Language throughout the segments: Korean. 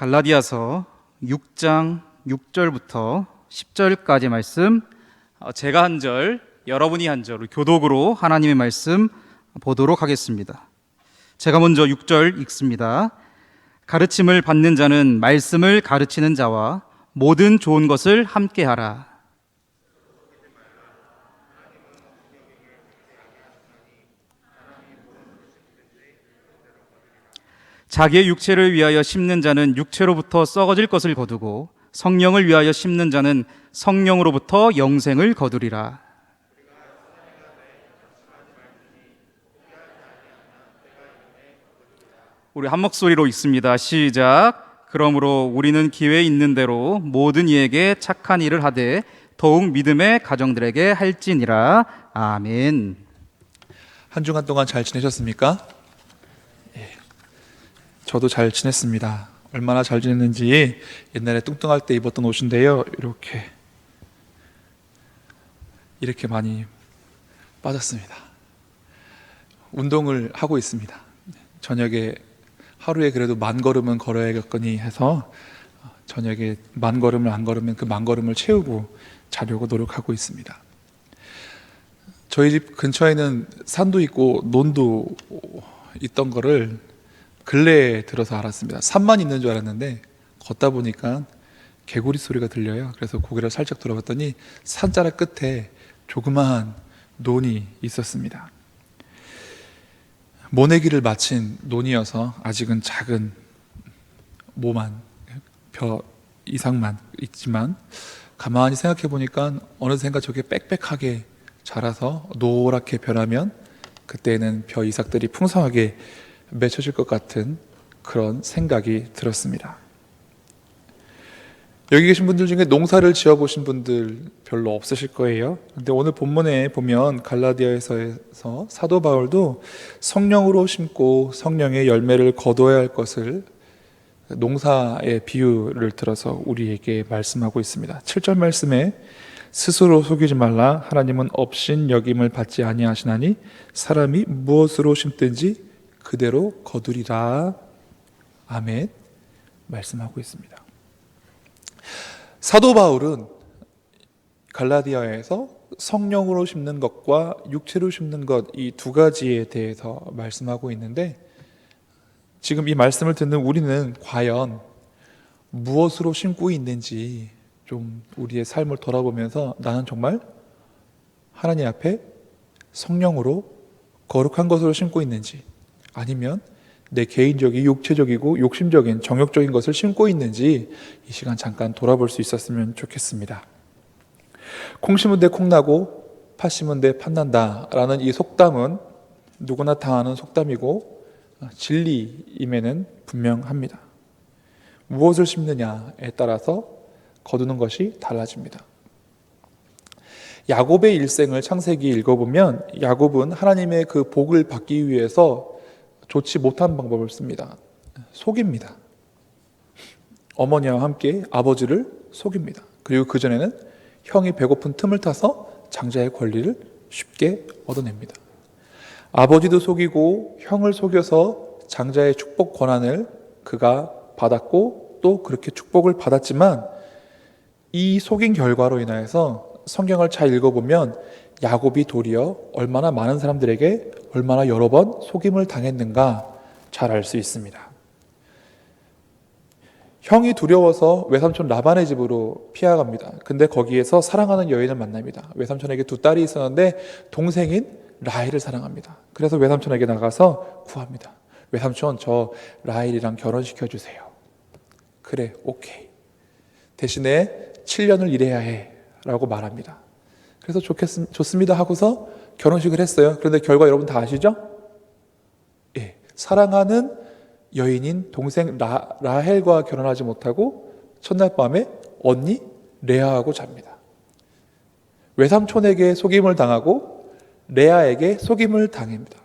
갈라디아서 6장 6절부터 10절까지 말씀, 제가 한 절, 여러분이 한 절, 교독으로 하나님의 말씀 보도록 하겠습니다. 제가 먼저 6절 읽습니다. 가르침을 받는 자는 말씀을 가르치는 자와 모든 좋은 것을 함께 하라. 자기의 육체를 위하여 심는 자는 육체로부터 썩어질 것을 거두고 성령을 위하여 심는 자는 성령으로부터 영생을 거두리라. 우리 한 목소리로 읽습니다. 시작. 그러므로 우리는 기회 있는 대로 모든 이에게 착한 일을 하되 더욱 믿음의 가정들에게 할지니라. 아멘. 한 주간 동안 잘 지내셨습니까? 저도 잘 지냈습니다. 얼마나 잘 지냈는지 옛날에 뚱뚱할 때 입었던 옷인데요, 이렇게 많이 빠졌습니다. 운동을 하고 있습니다. 저녁에 하루에 그래도 10,000걸음은 걸어야겠거니 해서 저녁에 10,000걸음을 안 걸으면 그 10,000걸음을 채우고 자려고 노력하고 있습니다. 저희 집 근처에는 산도 있고 논도 있던 거를 근래에 들어서 알았습니다. 산만 있는 줄 알았는데 걷다 보니까 개구리 소리가 들려요. 그래서 고개를 살짝 돌아봤더니 산자락 끝에 조그마한 논이 있었습니다. 모내기를 마친 논이어서 아직은 작은 모만, 벼 이상만 있지만 가만히 생각해 보니까 어느샌가 저게 빽빽하게 자라서 노랗게 변하면 그때는 벼 이삭들이 풍성하게 맺혀질 것 같은 그런 생각이 들었습니다. 여기 계신 분들 중에 농사를 지어보신 분들 별로 없으실 거예요. 근데 오늘 본문에 보면 갈라디아에서 사도 바울도 성령으로 심고 성령의 열매를 거둬야 할 것을 농사의 비유를 들어서 우리에게 말씀하고 있습니다. 7절 말씀에 스스로 속이지 말라. 하나님은 업신 여김을 받지 아니하시나니 사람이 무엇으로 심든지 그대로 거두리라. 아멘. 말씀하고 있습니다. 사도 바울은 갈라디아에서 성령으로 심는 것과 육체로 심는 것, 이 두 가지에 대해서 말씀하고 있는데 지금 이 말씀을 듣는 우리는 과연 무엇으로 심고 있는지 좀 우리의 삶을 돌아보면서 나는 정말 하나님 앞에 성령으로 거룩한 것으로 심고 있는지, 아니면 내 개인적인 육체적이고 욕심적인 정욕적인 것을 심고 있는지 이 시간 잠깐 돌아볼 수 있었으면 좋겠습니다. 콩 심은 데 콩 나고 팥 심은 데 팥 난다 라는 이 속담은 누구나 다 아는 속담이고 진리임에는 분명합니다. 무엇을 심느냐에 따라서 거두는 것이 달라집니다. 야곱의 일생을 창세기 읽어보면 야곱은 하나님의 그 복을 받기 위해서 좋지 못한 방법을 씁니다. 속입니다. 어머니와 함께 아버지를 속입니다. 그리고 그전에는 형이 배고픈 틈을 타서 장자의 권리를 쉽게 얻어냅니다. 아버지도 속이고 형을 속여서 장자의 축복 권한을 그가 받았고 또 그렇게 축복을 받았지만 이 속인 결과로 인하여서 성경을 잘 읽어보면 야곱이 도리어 얼마나 많은 사람들에게 얼마나 여러 번 속임을 당했는가 잘 알 수 있습니다. 형이 두려워서 외삼촌 라반의 집으로 피해갑니다. 근데 거기에서 사랑하는 여인을 만납니다. 외삼촌에게 2딸이 있었는데 동생인 라헬을 사랑합니다. 그래서 외삼촌에게 나가서 구합니다. 외삼촌, 저 라헬이랑 결혼시켜주세요. 그래, 오케이. 대신에 7년을 일해야 해 라고 말합니다. 그래서 좋습니다 하고서 결혼식을 했어요. 그런데 결과 여러분 다 아시죠? 예, 사랑하는 여인인 동생 라헬과 결혼하지 못하고 첫날 밤에 언니 레아하고 잡니다. 외삼촌에게 속임을 당하고 레아에게 속임을 당합니다.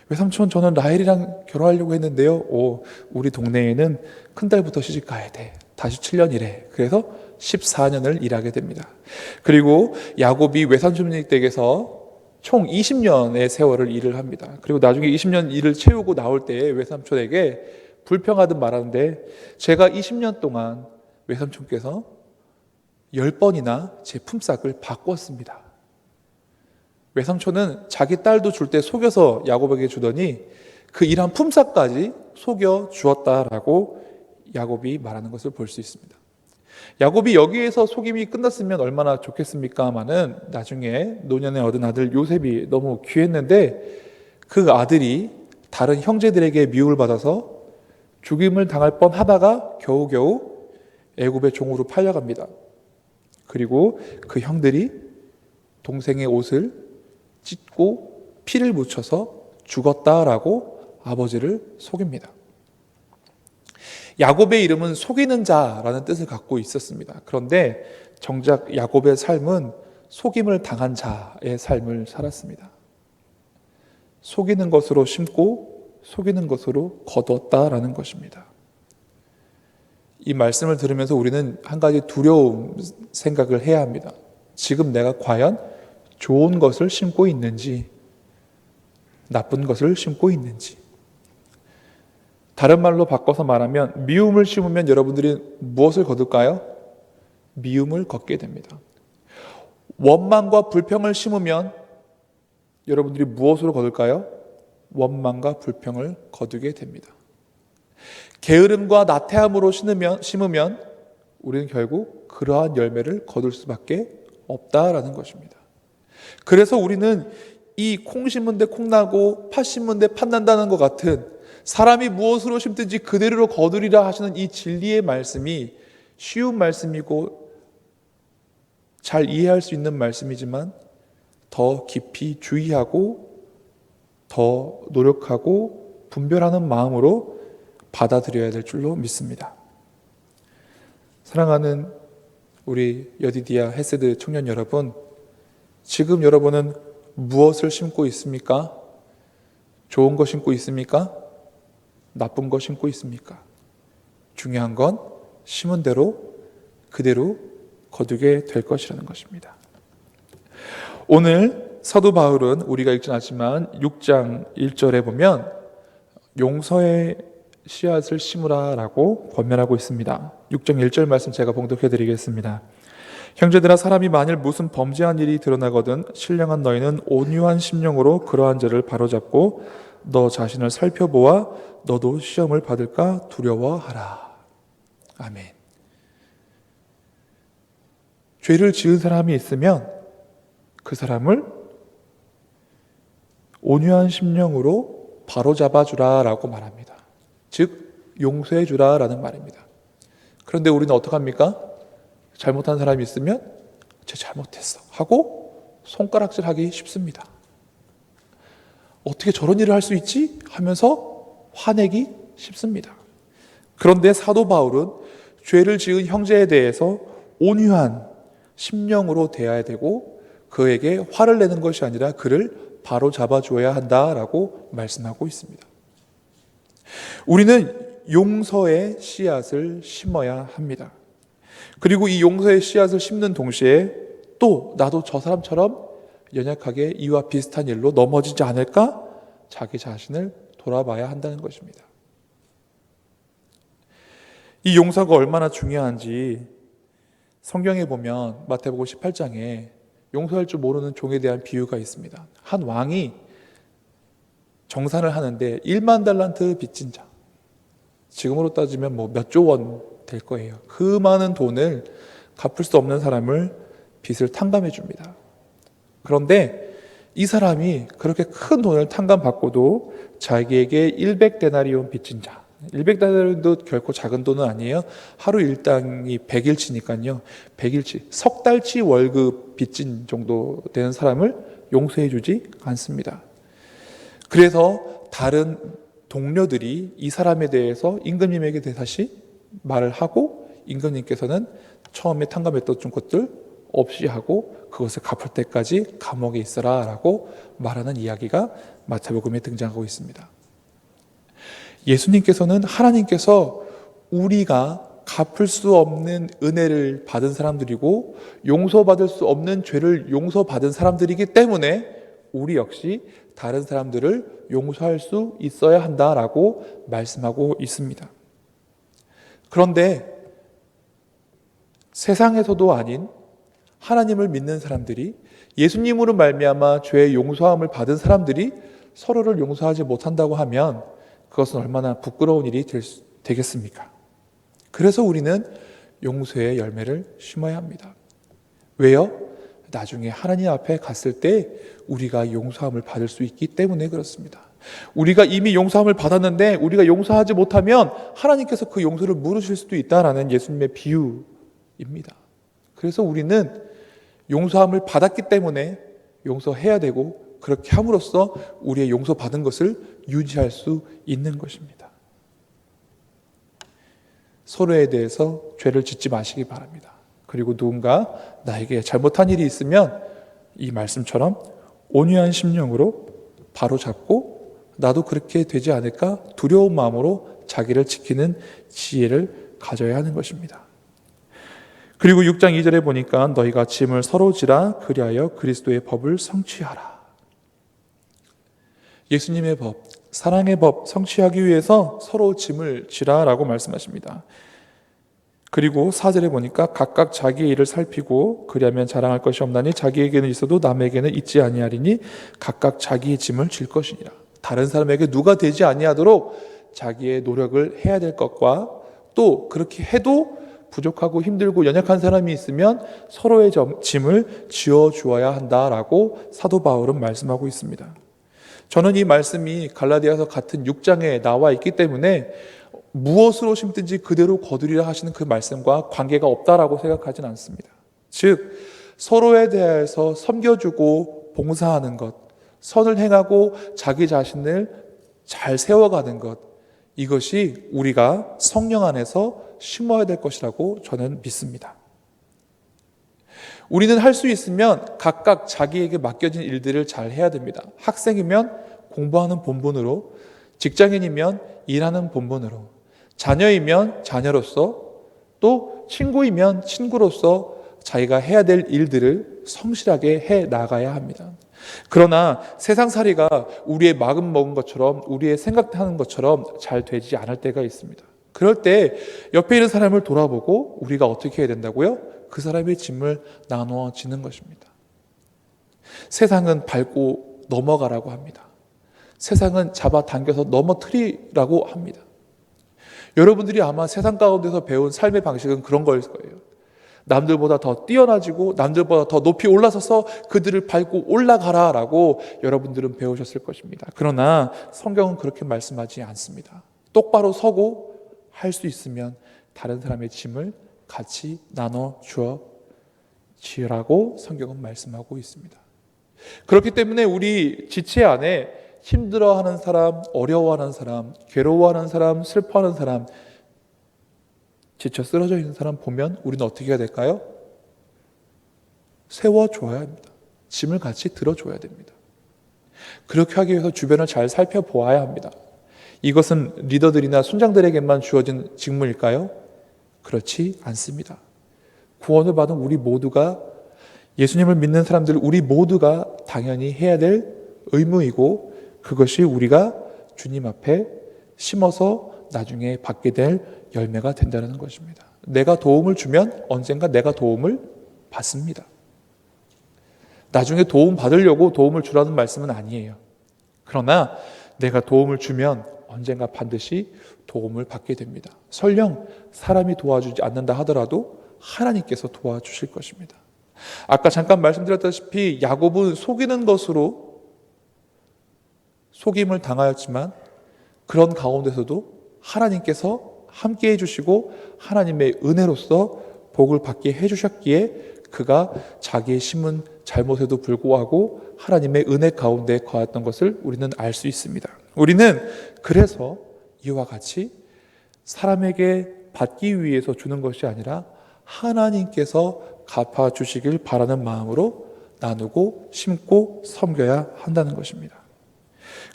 외삼촌, 저는 라헬이랑 결혼하려고 했는데요. 우리 동네에는 큰딸부터 시집 가야 돼. 다시 7년 일해. 그래서 14년을 일하게 됩니다. 그리고 야곱이 외삼촌 댁에서 총 20년의 세월을 일을 합니다. 그리고 나중에 20년 일을 채우고 나올 때에 외삼촌에게 불평하듯 말하는데 제가 20년 동안 외삼촌께서 10번이나 제 품삯을 바꿨습니다. 외삼촌은 자기 딸도 줄 때 속여서 야곱에게 주더니 그 일한 품삯까지 속여 주었다라고 야곱이 말하는 것을 볼 수 있습니다. 야곱이 여기에서 속임이 끝났으면 얼마나 좋겠습니까마는 나중에 노년에 얻은 아들 요셉이 너무 귀했는데 그 아들이 다른 형제들에게 미움을 받아서 죽임을 당할 뻔하다가 겨우겨우 애굽의 종으로 팔려갑니다. 그리고 그 형들이 동생의 옷을 찢고 피를 묻혀서 죽었다라고 아버지를 속입니다. 야곱의 이름은 속이는 자라는 뜻을 갖고 있었습니다. 그런데 정작 야곱의 삶은 속임을 당한 자의 삶을 살았습니다. 속이는 것으로 심고 속이는 것으로 거두었다라는 것입니다. 이 말씀을 들으면서 우리는 한 가지 두려운 생각을 해야 합니다. 지금 내가 과연 좋은 것을 심고 있는지, 나쁜 것을 심고 있는지. 다른 말로 바꿔서 말하면 미움을 심으면 여러분들이 무엇을 거둘까요? 미움을 걷게 됩니다. 원망과 불평을 심으면 여러분들이 무엇으로 거둘까요? 원망과 불평을 거두게 됩니다. 게으름과 나태함으로 심으면 우리는 결국 그러한 열매를 거둘 수밖에 없다라는 것입니다. 그래서 우리는 이 콩 심은 데 콩 나고 팥 심은 데 팥 난다는 것 같은 사람이 무엇으로 심든지 그대로 거두리라 하시는 이 진리의 말씀이 쉬운 말씀이고 잘 이해할 수 있는 말씀이지만 더 깊이 주의하고 더 노력하고 분별하는 마음으로 받아들여야 될 줄로 믿습니다. 사랑하는 우리 여디디아 헤세드 청년 여러분, 지금 여러분은 무엇을 심고 있습니까? 좋은 거 심고 있습니까? 나쁜 거 심고 있습니까? 중요한 건 심은 대로 그대로 거두게 될 것이라는 것입니다. 오늘 사도 바울은 우리가 읽진 않지만 6장 1절에 보면 용서의 씨앗을 심으라 라고 권면하고 있습니다. 6장 1절 말씀 제가 봉독해 드리겠습니다. 형제들아, 사람이 만일 무슨 범죄한 일이 드러나거든 신령한 너희는 온유한 심령으로 그러한 죄를 바로잡고 너 자신을 살펴보아 너도 시험을 받을까 두려워하라. 아멘. 죄를 지은 사람이 있으면 그 사람을 온유한 심령으로 바로잡아 주라라고 말합니다. 즉 용서해 주라라는 말입니다. 그런데 우리는 어떻게 합니까? 잘못한 사람이 있으면 쟤 잘못했어 하고 손가락질하기 쉽습니다. 어떻게 저런 일을 할 수 있지? 하면서 화내기 쉽습니다. 그런데 사도 바울은 죄를 지은 형제에 대해서 온유한 심령으로 대해야 되고 그에게 화를 내는 것이 아니라 그를 바로 잡아줘야 한다라고 말씀하고 있습니다. 우리는 용서의 씨앗을 심어야 합니다. 그리고 이 용서의 씨앗을 심는 동시에 또 나도 저 사람처럼 연약하게 이와 비슷한 일로 넘어지지 않을까? 자기 자신을 돌아봐야 한다는 것입니다. 이 용서가 얼마나 중요한지 성경에 보면 마태복음 18장에 용서할 줄 모르는 종에 대한 비유가 있습니다. 한 왕이 정산을 하는데 1만 달란트 빚진 자, 지금으로 따지면 몇 조 원 될 거예요. 그 많은 돈을 갚을 수 없는 사람을 빚을 탕감해 줍니다. 그런데 이 사람이 그렇게 큰 돈을 탕감받고도 자기에게 100데나리온 빚진 자, 100데나리온도 결코 작은 돈은 아니에요. 하루 일당이 100일치니까요. 100일치, 석 달치 월급 빚진 정도 되는 사람을 용서해 주지 않습니다. 그래서 다른 동료들이 이 사람에 대해서 임금님에게 다시 말을 하고 임금님께서는 처음에 탕감했던 것들 없이 하고 그것을 갚을 때까지 감옥에 있어라 라고 말하는 이야기가 마태복음에 등장하고 있습니다. 예수님께서는 하나님께서 우리가 갚을 수 없는 은혜를 받은 사람들이고 용서받을 수 없는 죄를 용서받은 사람들이기 때문에 우리 역시 다른 사람들을 용서할 수 있어야 한다라고 말씀하고 있습니다. 그런데 세상에서도 아닌 하나님을 믿는 사람들이, 예수님으로 말미암아 죄의 용서함을 받은 사람들이 서로를 용서하지 못한다고 하면 그것은 얼마나 부끄러운 일이 되겠습니까? 그래서 우리는 용서의 열매를 심어야 합니다. 왜요? 나중에 하나님 앞에 갔을 때 우리가 용서함을 받을 수 있기 때문에 그렇습니다. 우리가 이미 용서함을 받았는데 우리가 용서하지 못하면 하나님께서 그 용서를 물으실 수도 있다라는 예수님의 비유입니다. 그래서 우리는 용서함을 받았기 때문에 용서해야 되고, 그렇게 함으로써 우리의 용서받은 것을 유지할 수 있는 것입니다. 서로에 대해서 죄를 짓지 마시기 바랍니다. 그리고 누군가 나에게 잘못한 일이 있으면 이 말씀처럼 온유한 심령으로 바로 잡고, 나도 그렇게 되지 않을까 두려운 마음으로 자기를 지키는 지혜를 가져야 하는 것입니다. 그리고 6장 2절에 보니까 너희가 짐을 서로 지라 그리하여 그리스도의 법을 성취하라. 예수님의 법, 사랑의 법 성취하기 위해서 서로 짐을 지라라고 말씀하십니다. 그리고 4절에 보니까 각각 자기의 일을 살피고 그리하면 자랑할 것이 없나니 자기에게는 있어도 남에게는 있지 아니하리니 각각 자기의 짐을 질 것이니라. 다른 사람에게 누가 되지 아니하도록 자기의 노력을 해야 될 것과, 또 그렇게 해도 부족하고 힘들고 연약한 사람이 있으면 서로의 짐을 지어주어야 한다라고 사도 바울은 말씀하고 있습니다. 저는 이 말씀이 갈라디아서 같은 6장에 나와 있기 때문에 무엇으로 심든지 그대로 거두리라 하시는 그 말씀과 관계가 없다라고 생각하진 않습니다. 즉 서로에 대해서 섬겨주고 봉사하는 것, 선을 행하고 자기 자신을 잘 세워가는 것, 이것이 우리가 성령 안에서 심어야 될 것이라고 저는 믿습니다. 우리는 할 수 있으면 각각 자기에게 맡겨진 일들을 잘 해야 됩니다. 학생이면 공부하는 본분으로, 직장인이면 일하는 본분으로, 자녀이면 자녀로서, 또 친구이면 친구로서 자기가 해야 될 일들을 성실하게 해 나가야 합니다. 그러나 세상살이가 우리의 마음 먹은 것처럼, 우리의 생각하는 것처럼 잘 되지 않을 때가 있습니다. 그럴 때 옆에 있는 사람을 돌아보고 우리가 어떻게 해야 된다고요? 그 사람의 짐을 나누어지는 것입니다. 세상은 밟고 넘어가라고 합니다. 세상은 잡아당겨서 넘어뜨리라고 합니다. 여러분들이 아마 세상 가운데서 배운 삶의 방식은 그런 거일 거예요. 남들보다 더 뛰어나지고 남들보다 더 높이 올라서서 그들을 밟고 올라가라라고 여러분들은 배우셨을 것입니다. 그러나 성경은 그렇게 말씀하지 않습니다. 똑바로 서고 할 수 있으면 다른 사람의 짐을 같이 나눠 주어 지으라고 성경은 말씀하고 있습니다. 그렇기 때문에 우리 지체 안에 힘들어하는 사람, 어려워하는 사람, 괴로워하는 사람, 슬퍼하는 사람, 지쳐 쓰러져 있는 사람 보면 우리는 어떻게 해야 될까요? 세워줘야 합니다. 짐을 같이 들어줘야 됩니다. 그렇게 하기 위해서 주변을 잘 살펴보아야 합니다. 이것은 리더들이나 순장들에게만 주어진 직무일까요? 그렇지 않습니다. 구원을 받은 우리 모두가, 예수님을 믿는 사람들 우리 모두가 당연히 해야 될 의무이고, 그것이 우리가 주님 앞에 심어서 나중에 받게 될 열매가 된다는 것입니다. 내가 도움을 주면 언젠가 내가 도움을 받습니다. 나중에 도움 받으려고 도움을 주라는 말씀은 아니에요. 그러나 내가 도움을 주면 언젠가 반드시 도움을 받게 됩니다. 설령 사람이 도와주지 않는다 하더라도 하나님께서 도와주실 것입니다. 아까 잠깐 말씀드렸다시피 야곱은 속이는 것으로 속임을 당하였지만 그런 가운데서도 하나님께서 함께 해주시고 하나님의 은혜로서 복을 받게 해주셨기에 그가 자기의 심은 잘못에도 불구하고 하나님의 은혜 가운데 거했던 것을 우리는 알 수 있습니다. 우리는 그래서 이와 같이 사람에게 받기 위해서 주는 것이 아니라 하나님께서 갚아주시길 바라는 마음으로 나누고 심고 섬겨야 한다는 것입니다.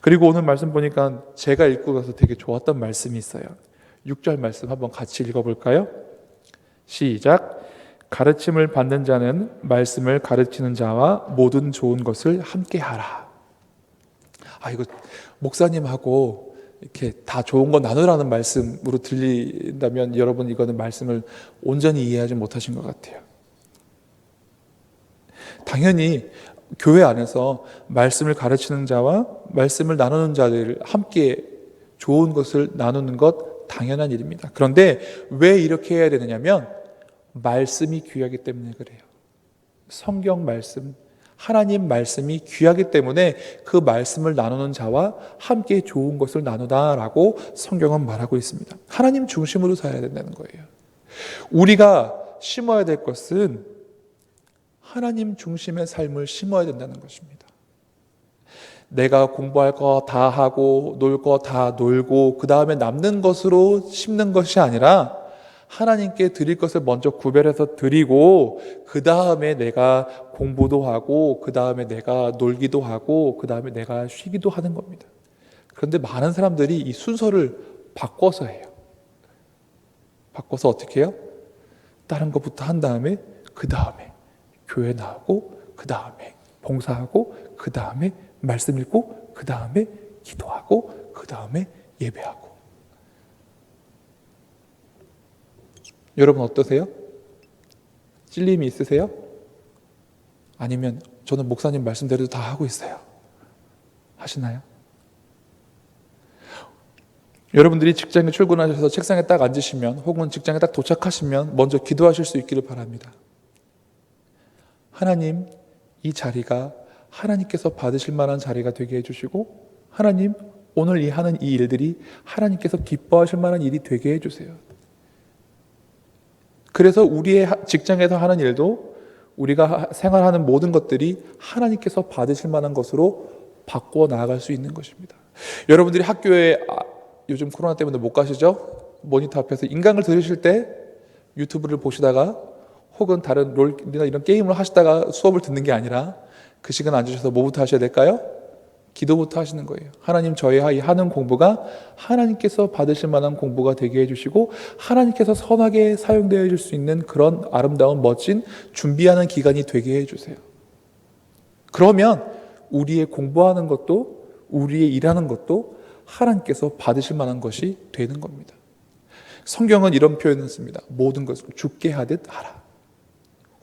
그리고 오늘 말씀 보니까 제가 읽고 가서 되게 좋았던 말씀이 있어요. 6절 말씀 한번 같이 읽어볼까요? 시작. 가르침을 받는 자는 말씀을 가르치는 자와 모든 좋은 것을 함께 하라. 이거 목사님하고 이렇게 다 좋은 거 나누라는 말씀으로 들린다면 여러분 이거는 말씀을 온전히 이해하지 못하신 것 같아요. 당연히 교회 안에서 말씀을 가르치는 자와 말씀을 나누는 자들 함께 좋은 것을 나누는 것 당연한 일입니다. 그런데 왜 이렇게 해야 되느냐면 말씀이 귀하기 때문에 그래요. 성경 말씀, 하나님 말씀이 귀하기 때문에 그 말씀을 나누는 자와 함께 좋은 것을 나누다라고 성경은 말하고 있습니다. 하나님 중심으로 살아야 된다는 거예요. 우리가 심어야 될 것은 하나님 중심의 삶을 심어야 된다는 것입니다. 내가 공부할 거 다 하고 놀 거 다 놀고 그 다음에 남는 것으로 심는 것이 아니라 하나님께 드릴 것을 먼저 구별해서 드리고 그 다음에 내가 공부도 하고 그 다음에 내가 놀기도 하고 그 다음에 내가 쉬기도 하는 겁니다. 그런데 많은 사람들이 이 순서를 바꿔서 해요. 바꿔서 어떻게 해요? 다른 것부터 한 다음에 그 다음에 교회 나오고 그 다음에 봉사하고 그 다음에 말씀 읽고 그 다음에 기도하고 그 다음에 예배하고. 여러분 어떠세요? 찔림이 있으세요? 아니면 저는 목사님 말씀대로 다 하고 있어요. 하시나요? 여러분들이 직장에 출근하셔서 책상에 딱 앉으시면 혹은 직장에 딱 도착하시면 먼저 기도하실 수 있기를 바랍니다. 하나님, 이 자리가 하나님께서 받으실 만한 자리가 되게 해주시고 하나님, 오늘 하는 이 일들이 하나님께서 기뻐하실 만한 일이 되게 해주세요. 그래서 우리의 직장에서 하는 일도 우리가 생활하는 모든 것들이 하나님께서 받으실 만한 것으로 바꾸어 나아갈 수 있는 것입니다. 여러분들이 학교에 요즘 코로나 때문에 못 가시죠? 모니터 앞에서 인강을 들으실 때 유튜브를 보시다가 혹은 다른 롤이나 이런 게임을 하시다가 수업을 듣는 게 아니라 그 시간 앉으셔서 뭐부터 하셔야 될까요? 기도부터 하시는 거예요. 하나님, 저희 하는 공부가 하나님께서 받으실 만한 공부가 되게 해주시고 하나님께서 선하게 사용되어 줄 수 있는 그런 아름다운 멋진 준비하는 기간이 되게 해주세요. 그러면 우리의 공부하는 것도 우리의 일하는 것도 하나님께서 받으실 만한 것이 되는 겁니다. 성경은 이런 표현을 씁니다. 모든 것을 주께 하듯 하라.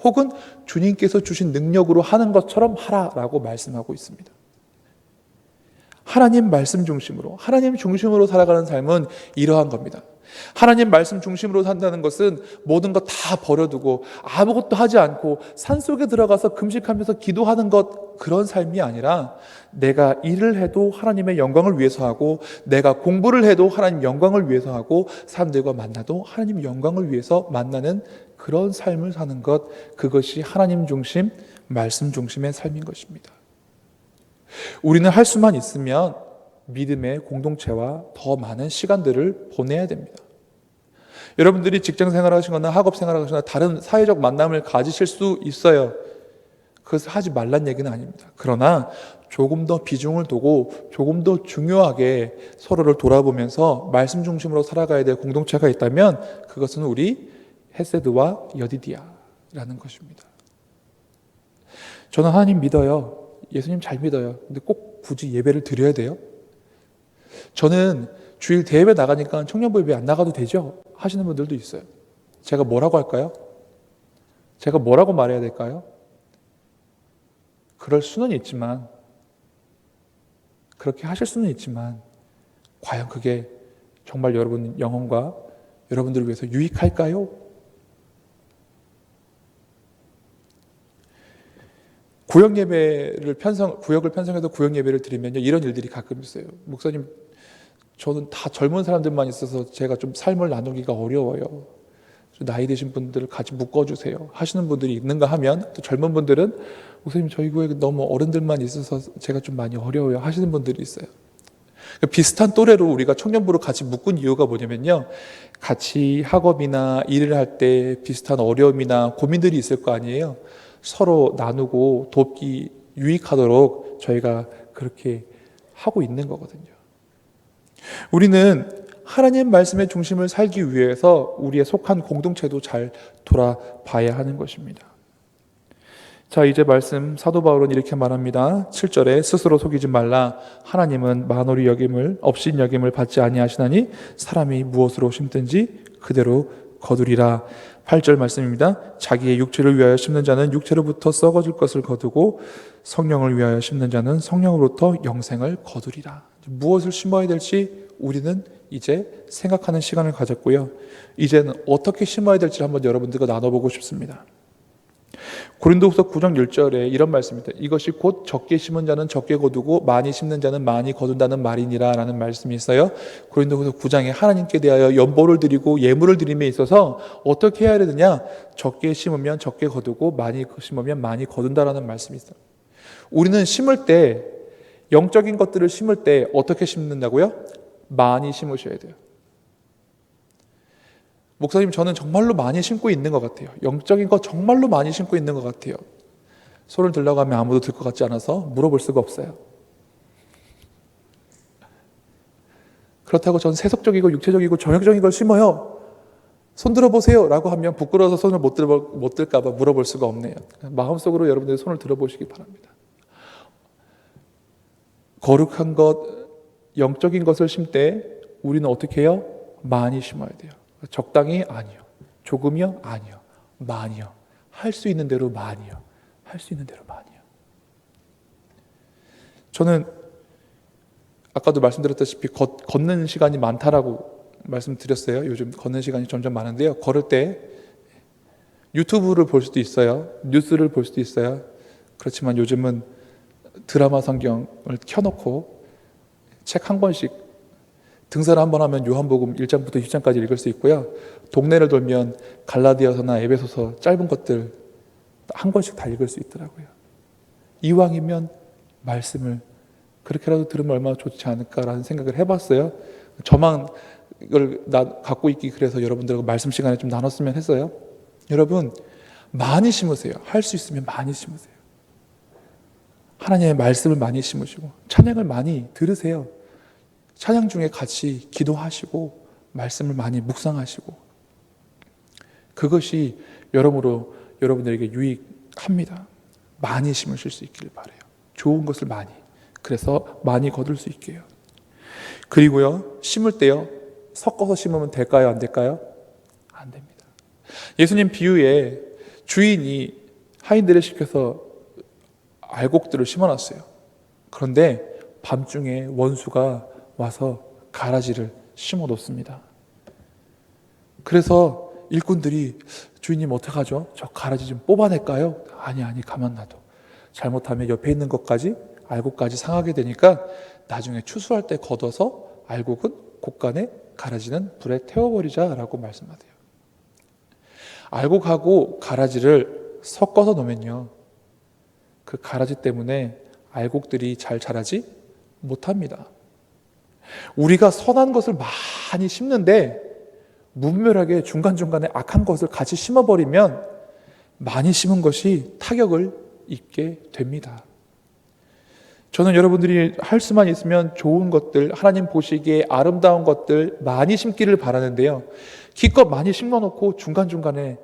혹은 주님께서 주신 능력으로 하는 것처럼 하라라고 말씀하고 있습니다. 하나님 말씀 중심으로, 하나님 중심으로 살아가는 삶은 이러한 겁니다. 하나님 말씀 중심으로 산다는 것은 모든 것 다 버려두고 아무것도 하지 않고 산속에 들어가서 금식하면서 기도하는 것, 그런 삶이 아니라 내가 일을 해도 하나님의 영광을 위해서 하고 내가 공부를 해도 하나님 영광을 위해서 하고 사람들과 만나도 하나님 영광을 위해서 만나는 그런 삶을 사는 것, 그것이 하나님 중심, 말씀 중심의 삶인 것입니다. 우리는 할 수만 있으면 믿음의 공동체와 더 많은 시간들을 보내야 됩니다. 여러분들이 직장 생활을 하시거나 학업 생활을 하시거나 다른 사회적 만남을 가지실 수 있어요. 그것을 하지 말란 얘기는 아닙니다. 그러나 조금 더 비중을 두고 조금 더 중요하게 서로를 돌아보면서 말씀 중심으로 살아가야 될 공동체가 있다면 그것은 우리 헤세드와 여디디아라는 것입니다. 저는 하나님 믿어요. 예수님 잘 믿어요. 근데 꼭 굳이 예배를 드려야 돼요? 저는 주일 대예배 나가니까 청년부 예배 안 나가도 되죠? 하시는 분들도 있어요. 제가 뭐라고 할까요? 제가 뭐라고 말해야 될까요? 그럴 수는 있지만, 그렇게 하실 수는 있지만 과연 그게 정말 여러분 영혼과 여러분들을 위해서 유익할까요? 구역을 편성해서 구역 예배를 드리면요, 이런 일들이 가끔 있어요. 목사님, 저는 다 젊은 사람들만 있어서 제가 좀 삶을 나누기가 어려워요. 나이 드신 분들을 같이 묶어주세요 하시는 분들이 있는가 하면, 또 젊은 분들은 목사님, 저희 교회 너무 어른들만 있어서 제가 좀 많이 어려워요 하시는 분들이 있어요. 비슷한 또래로 우리가 청년부로 같이 묶은 이유가 뭐냐면요, 같이 학업이나 일을 할 때 비슷한 어려움이나 고민들이 있을 거 아니에요. 서로 나누고 돕기 유익하도록 저희가 그렇게 하고 있는 거거든요. 우리는 하나님 말씀의 중심을 살기 위해서 우리의 속한 공동체도 잘 돌아봐야 하는 것입니다. 자, 이제 말씀 사도 바울은 이렇게 말합니다. 7절에 스스로 속이지 말라. 하나님은 만홀히 여김을 업신 여김을 받지 아니하시나니 사람이 무엇으로 심든지 그대로 거두리라. 8절 말씀입니다. 자기의 육체를 위하여 심는 자는 육체로부터 썩어질 것을 거두고 성령을 위하여 심는 자는 성령으로부터 영생을 거두리라. 무엇을 심어야 될지 우리는 이제 생각하는 시간을 가졌고요. 이제는 어떻게 심어야 될지 한번 여러분들과 나눠보고 싶습니다. 고린도후서 9장 1절에 이런 말씀입니다. 이것이 곧 적게 심은 자는 적게 거두고 많이 심는 자는 많이 거둔다는 말이니라 라는 말씀이 있어요. 고린도후서 9장에 하나님께 대하여 연보를 드리고 예물을 드림에 있어서 어떻게 해야 되느냐, 적게 심으면 적게 거두고 많이 심으면 많이 거둔다라는 말씀이 있어요. 우리는 심을 때, 영적인 것들을 심을 때 어떻게 심는다고요? 많이 심으셔야 돼요. 목사님, 저는 정말로 많이 심고 있는 것 같아요. 영적인 거 정말로 많이 심고 있는 것 같아요. 손을 들라고 하면 아무도 들 것 같지 않아서 물어볼 수가 없어요. 그렇다고 전 세속적이고 육체적이고 정욕적인 걸 심어요. 손 들어보세요 라고 하면 부끄러워서 손을 못 들까 봐 물어볼 수가 없네요. 마음속으로 여러분들이 손을 들어보시기 바랍니다. 거룩한 것, 영적인 것을 심 때 우리는 어떻게 해요? 많이 심어야 돼요. 적당히? 아니요. 조금이요? 아니요. 많이요. 할 수 있는 대로 많이요. 할 수 있는 대로 많이요. 저는 아까도 말씀드렸다시피 걷는 시간이 많다라고 말씀드렸어요. 요즘 걷는 시간이 점점 많은데요. 걸을 때 유튜브를 볼 수도 있어요. 뉴스를 볼 수도 있어요. 그렇지만 요즘은 드라마 성경을 켜놓고 책 한 권씩, 등산을 한번 하면 요한복음 1장부터 10장까지 읽을 수 있고요. 동네를 돌면 갈라디아서나 에베소서 짧은 것들 한 권씩 다 읽을 수 있더라고요. 이왕이면 말씀을 그렇게라도 들으면 얼마나 좋지 않을까라는 생각을 해봤어요. 저만 이걸 갖고 있기 그래서 여러분들하고 말씀 시간에 좀 나눴으면 했어요. 여러분, 많이 심으세요. 할 수 있으면 많이 심으세요. 하나님의 말씀을 많이 심으시고 찬양을 많이 들으세요. 찬양 중에 같이 기도하시고 말씀을 많이 묵상하시고, 그것이 여러모로 여러분들에게 유익합니다. 많이 심으실 수 있기를 바라요. 좋은 것을 많이, 그래서 많이 거둘 수 있게요. 그리고요, 심을 때요, 섞어서 심으면 될까요? 안 될까요? 안 됩니다. 예수님 비유에 주인이 하인들을 시켜서 알곡들을 심어놨어요. 그런데 밤중에 원수가 와서 가라지를 심어 놓습니다. 그래서 일꾼들이 주인님 어떡하죠? 저 가라지 좀 뽑아낼까요? 아니 가만 놔둬. 잘못하면 옆에 있는 것까지, 알곡까지 상하게 되니까 나중에 추수할 때 걷어서 알곡은 곳간에, 가라지는 불에 태워버리자라고 말씀하세요. 알곡하고 가라지를 섞어서 놓으면요, 그 가라지 때문에 알곡들이 잘 자라지 못합니다. 우리가 선한 것을 많이 심는데 무분별하게 중간중간에 악한 것을 같이 심어버리면 많이 심은 것이 타격을 입게 됩니다. 저는 여러분들이 할 수만 있으면 좋은 것들, 하나님 보시기에 아름다운 것들 많이 심기를 바라는데요, 기껏 많이 심어놓고 중간중간에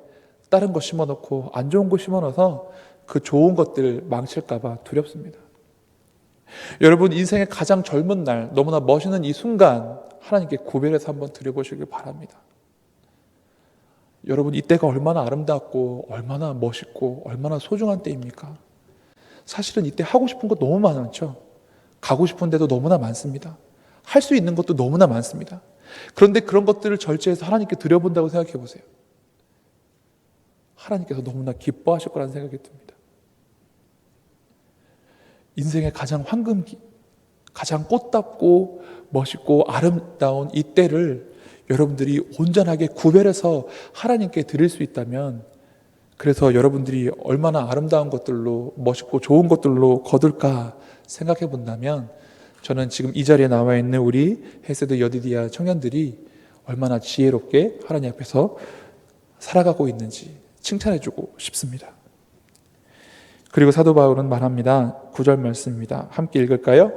다른 거 심어놓고 안 좋은 거 심어놔서 그 좋은 것들 망칠까 봐 두렵습니다. 여러분, 인생의 가장 젊은 날, 너무나 멋있는 이 순간 하나님께 구별해서 한번 드려보시길 바랍니다. 여러분, 이때가 얼마나 아름답고 얼마나 멋있고 얼마나 소중한 때입니까? 사실은 이때 하고 싶은 것 너무 많죠. 가고 싶은 데도 너무나 많습니다. 할 수 있는 것도 너무나 많습니다. 그런데 그런 것들을 절제해서 하나님께 드려본다고 생각해 보세요. 하나님께서 너무나 기뻐하실 거라는 생각이 듭니다. 인생의 가장 황금기, 가장 꽃답고 멋있고 아름다운 이 때를 여러분들이 온전하게 구별해서 하나님께 드릴 수 있다면, 그래서 여러분들이 얼마나 아름다운 것들로, 멋있고 좋은 것들로 거둘까 생각해 본다면, 저는 지금 이 자리에 나와 있는 우리 헤세드 여디디아 청년들이 얼마나 지혜롭게 하나님 앞에서 살아가고 있는지 칭찬해주고 싶습니다. 그리고 사도 바울은 말합니다. 9절 말씀입니다. 함께 읽을까요?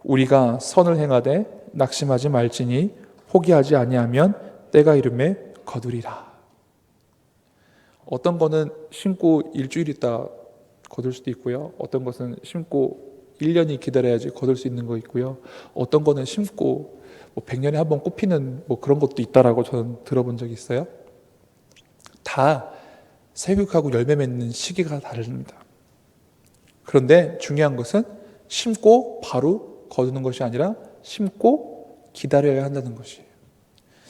우리가 선을 행하되 낙심하지 말지니 포기하지 아니하면 때가 이름에 거두리라. 어떤 거는 심고 일주일 있다 거둘 수도 있고요. 어떤 것은 심고 1년이 기다려야지 거둘 수 있는 거 있고요. 어떤 거는 심고 100년에 한 번 꽃피는 그런 것도 있다라고 저는 들어본 적이 있어요. 다 생육하고 열매 맺는 시기가 다릅니다. 그런데 중요한 것은 심고 바로 거두는 것이 아니라 심고 기다려야 한다는 것이에요.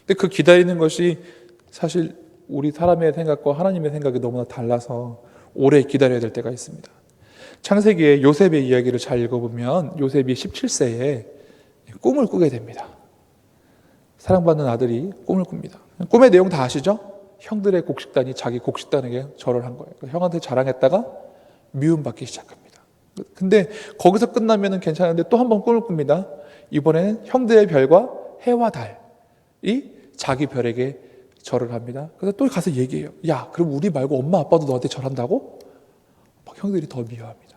근데 그 기다리는 것이 사실 우리 사람의 생각과 하나님의 생각이 너무나 달라서 오래 기다려야 될 때가 있습니다. 창세기의 요셉의 이야기를 잘 읽어보면 요셉이 17세에 꿈을 꾸게 됩니다. 사랑받는 아들이 꿈을 꿉니다. 꿈의 내용 다 아시죠? 형들의 곡식단이 자기 곡식단에게 절을 한 거예요. 형한테 자랑했다가 미움받기 시작합니다. 근데 거기서 끝나면 괜찮은데 또 한 번 꿈을 꿉니다. 이번에는 형들의 별과 해와 달이 자기 별에게 절을 합니다. 그래서 또 가서 얘기해요. 야, 그럼 우리 말고 엄마 아빠도 너한테 절한다고? 막 형들이 더 미워합니다.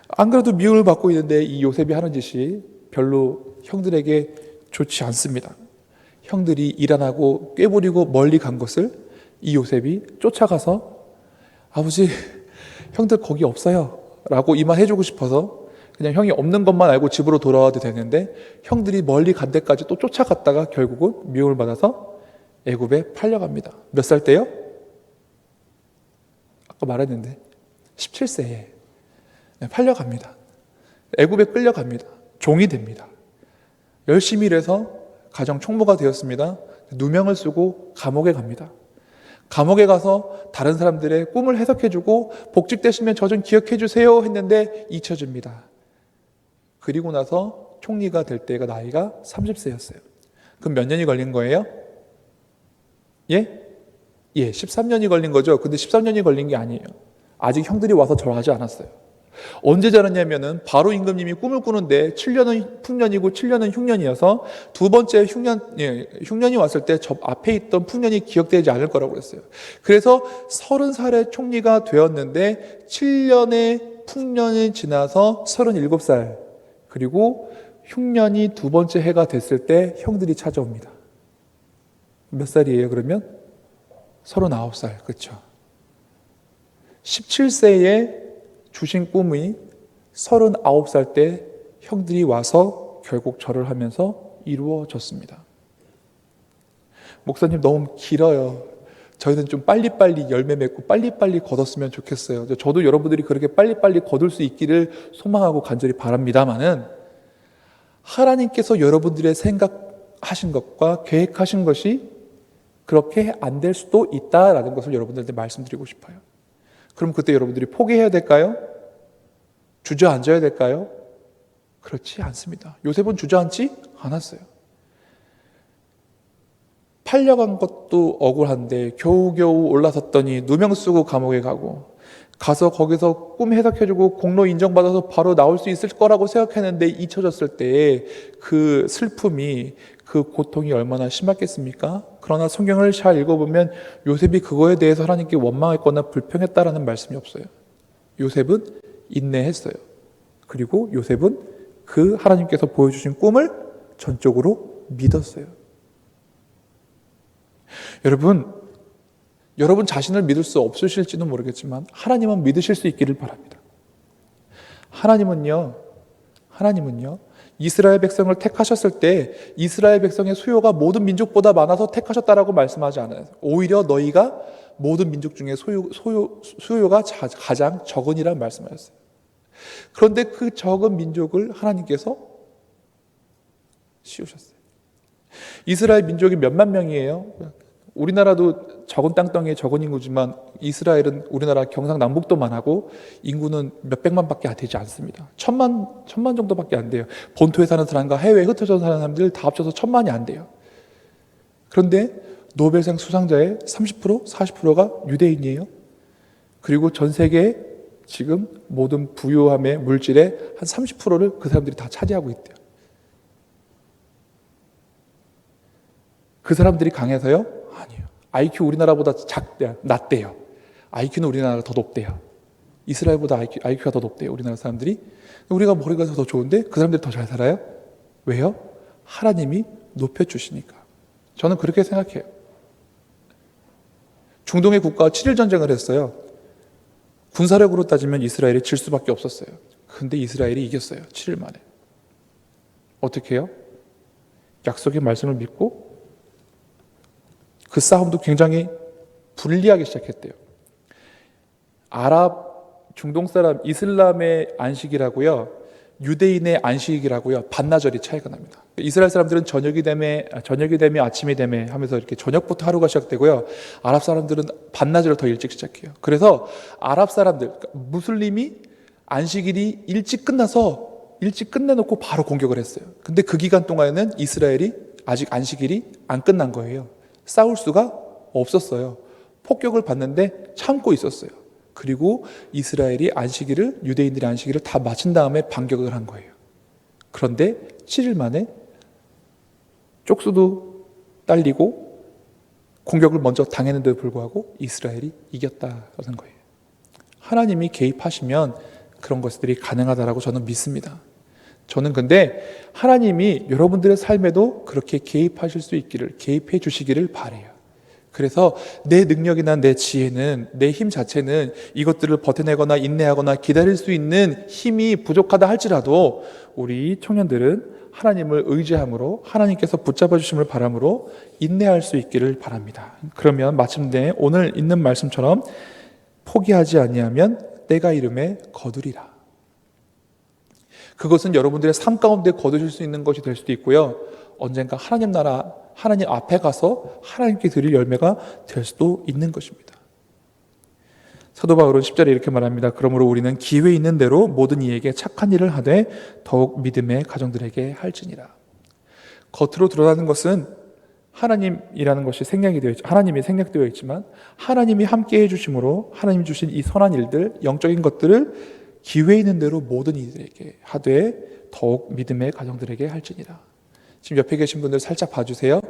안 그래도 미움을 받고 있는데 이 요셉이 하는 짓이 별로 형들에게 좋지 않습니다. 형들이 일 안 하고 꾀부리고 멀리 간 것을 이 요셉이 쫓아가서 아버지, 형들 거기 없어요 라고 이 말 해주고 싶어서 그냥 형이 없는 것만 알고 집으로 돌아와도 되는데 형들이 멀리 간 데까지 또 쫓아갔다가 결국은 미움을 받아서 애굽에 팔려갑니다. 몇 살 때요? 아까 말했는데 17세에 팔려갑니다. 애굽에 끌려갑니다. 종이 됩니다. 열심히 일해서 가정 총무가 되었습니다. 누명을 쓰고 감옥에 갑니다. 감옥에 가서 다른 사람들의 꿈을 해석해주고 복직되시면 저 좀 기억해주세요 했는데 잊혀집니다. 그리고 나서 총리가 될 때가 나이가 30세였어요. 그럼 몇 년이 걸린 거예요? 예? 13년이 걸린 거죠. 근데 13년이 걸린 게 아니에요. 아직 형들이 와서 절하지 않았어요. 언제 자랐냐면은 바로 임금님이 꿈을 꾸는데 7년은 풍년이고 7년은 흉년이어서 두 번째 흉년이 왔을 때 저 앞에 있던 풍년이 기억되지 않을 거라고 그랬어요. 그래서 30살의 총리가 되었는데 7년의 풍년이 지나서 37살 그리고 흉년이 두 번째 해가 됐을 때 형들이 찾아옵니다. 몇 살이에요 그러면? 39살. 그렇죠. 17세에 주신 꿈이 39살 때 형들이 와서 결국 절을 하면서 이루어졌습니다. 목사님 너무 길어요. 저희는 좀 빨리빨리 열매 맺고 빨리빨리 거뒀으면 좋겠어요. 저도 여러분들이 그렇게 빨리빨리 거둘 수 있기를 소망하고 간절히 바랍니다마는 하나님께서 여러분들의 생각하신 것과 계획하신 것이 그렇게 안 될 수도 있다라는 것을 여러분들한테 말씀드리고 싶어요. 그럼 그때 여러분들이 포기해야 될까요? 주저앉아야 될까요? 그렇지 않습니다. 요셉은 주저앉지 않았어요. 팔려간 것도 억울한데 겨우겨우 올라섰더니 누명 쓰고 감옥에 가서 거기서 꿈 해석해주고 공로 인정받아서 바로 나올 수 있을 거라고 생각했는데 잊혀졌을 때의 그 슬픔이 그 고통이 얼마나 심했겠습니까? 그러나 성경을 잘 읽어보면 요셉이 그거에 대해서 하나님께 원망했거나 불평했다라는 말씀이 없어요. 요셉은 인내했어요. 그리고 요셉은 그 하나님께서 보여주신 꿈을 전적으로 믿었어요. 여러분 자신을 믿을 수 없으실지는 모르겠지만 하나님은 믿으실 수 있기를 바랍니다. 하나님은요 이스라엘 백성을 택하셨을 때 이스라엘 백성의 수요가 모든 민족보다 많아서 택하셨다라고 말씀하지 않아요. 오히려 너희가 모든 민족 중에 수요가 가장 적으니라 말씀하셨어요. 그런데 그 적은 민족을 하나님께서 씌우셨어요. 이스라엘 민족이 몇만 명이에요? 우리나라도 적은 땅덩이에 적은 인구지만 이스라엘은 우리나라 경상남북도만 하고 인구는 몇백만밖에 되지 않습니다. 천만 정도밖에 안 돼요. 본토에 사는 사람과 해외에 흩어져 사는 사람들 다 합쳐서 1000만이 안 돼요. 그런데 노벨상 수상자의 30%, 40%가 유대인이에요. 그리고 전 세계 지금 모든 부유함의 물질의 한 30%를 그 사람들이 다 차지하고 있대요. 그 사람들이 강해서요? 아니에요. IQ 우리나라보다 낮대요. IQ는 우리나라가 더 높대요. 이스라엘보다 IQ가 더 높대요. 우리나라 사람들이. 우리가 머리가 더 좋은데 그 사람들이 더 잘 살아요? 왜요? 하나님이 높여주시니까. 저는 그렇게 생각해요. 중동의 국가가 7일 전쟁을 했어요. 군사력으로 따지면 이스라엘이 질 수밖에 없었어요. 근데 이스라엘이 이겼어요. 7일 만에. 어떻게 해요? 약속의 말씀을 믿고 그 싸움도 굉장히 불리하게 시작했대요. 아랍 중동 사람 이슬람의 안식이라고요, 유대인의 안식이라고요, 반나절이 차이가 납니다. 이스라엘 사람들은 저녁이 되면 아침이 되면 하면서 이렇게 저녁부터 하루가 시작되고요, 아랍 사람들은 반나절을 더 일찍 시작해요. 그래서 아랍 사람들, 그러니까 무슬림이 안식일이 일찍 끝내놓고 바로 공격을 했어요. 근데 그 기간 동안에는 이스라엘이 아직 안식일이 안 끝난 거예요. 싸울 수가 없었어요. 폭격을 받는데 참고 있었어요. 그리고 이스라엘이 안식일을, 유대인들의 안식일을 다 마친 다음에 반격을 한 거예요. 그런데 7일 만에 쪽수도 딸리고 공격을 먼저 당했는데도 불구하고 이스라엘이 이겼다는 거예요. 하나님이 개입하시면 그런 것들이 가능하다라고 저는 믿습니다. 저는 근데 하나님이 여러분들의 삶에도 그렇게 개입하실 수 있기를, 개입해 주시기를 바라요. 그래서 내 능력이나 내 지혜는, 내 힘 자체는 이것들을 버텨내거나 인내하거나 기다릴 수 있는 힘이 부족하다 할지라도 우리 청년들은 하나님을 의지함으로, 하나님께서 붙잡아 주심을 바람으로 인내할 수 있기를 바랍니다. 그러면 마침내 오늘 있는 말씀처럼 포기하지 아니하면 때가 이름에 거두리라. 그것은 여러분들의 삶 가운데 거두실 수 있는 것이 될 수도 있고요, 언젠가 하나님 나라, 하나님 앞에 가서 하나님께 드릴 열매가 될 수도 있는 것입니다. 사도 바울은 10절에 이렇게 말합니다. 그러므로 우리는 기회 있는 대로 모든 이에게 착한 일을 하되 더욱 믿음의 가정들에게 할지니라. 겉으로 드러나는 것은 하나님이라는 것이 하나님이 생략되어 있지만 하나님이 함께 해주심으로 하나님이 주신 이 선한 일들, 영적인 것들을 기회 있는 대로 모든 이들에게 하되 더욱 믿음의 가정들에게 할지니라. 지금 옆에 계신 분들 살짝 봐주세요.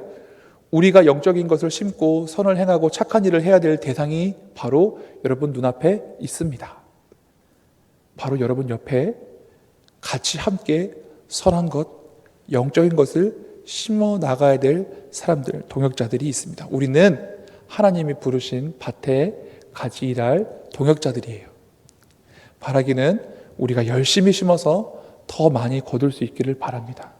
우리가 영적인 것을 심고 선을 행하고 착한 일을 해야 될 대상이 바로 여러분 눈앞에 있습니다. 바로 여러분 옆에 같이 함께 선한 것, 영적인 것을 심어 나가야 될 사람들, 동역자들이 있습니다. 우리는 하나님이 부르신 밭에 같이 일할 동역자들이에요. 바라기는 우리가 열심히 심어서 더 많이 거둘 수 있기를 바랍니다.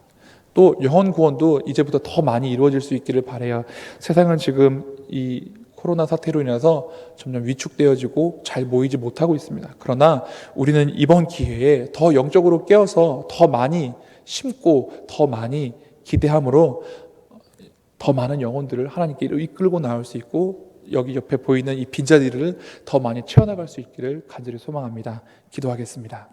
또 영혼 구원도 이제부터 더 많이 이루어질 수 있기를 바라요. 세상은 지금 이 코로나 사태로 인해서 점점 위축되어지고 잘 모이지 못하고 있습니다. 그러나 우리는 이번 기회에 더 영적으로 깨어서 더 많이 심고 더 많이 기대함으로 더 많은 영혼들을 하나님께 이끌고 나올 수 있고, 여기 옆에 보이는 이 빈자리를 더 많이 채워나갈 수 있기를 간절히 소망합니다. 기도하겠습니다.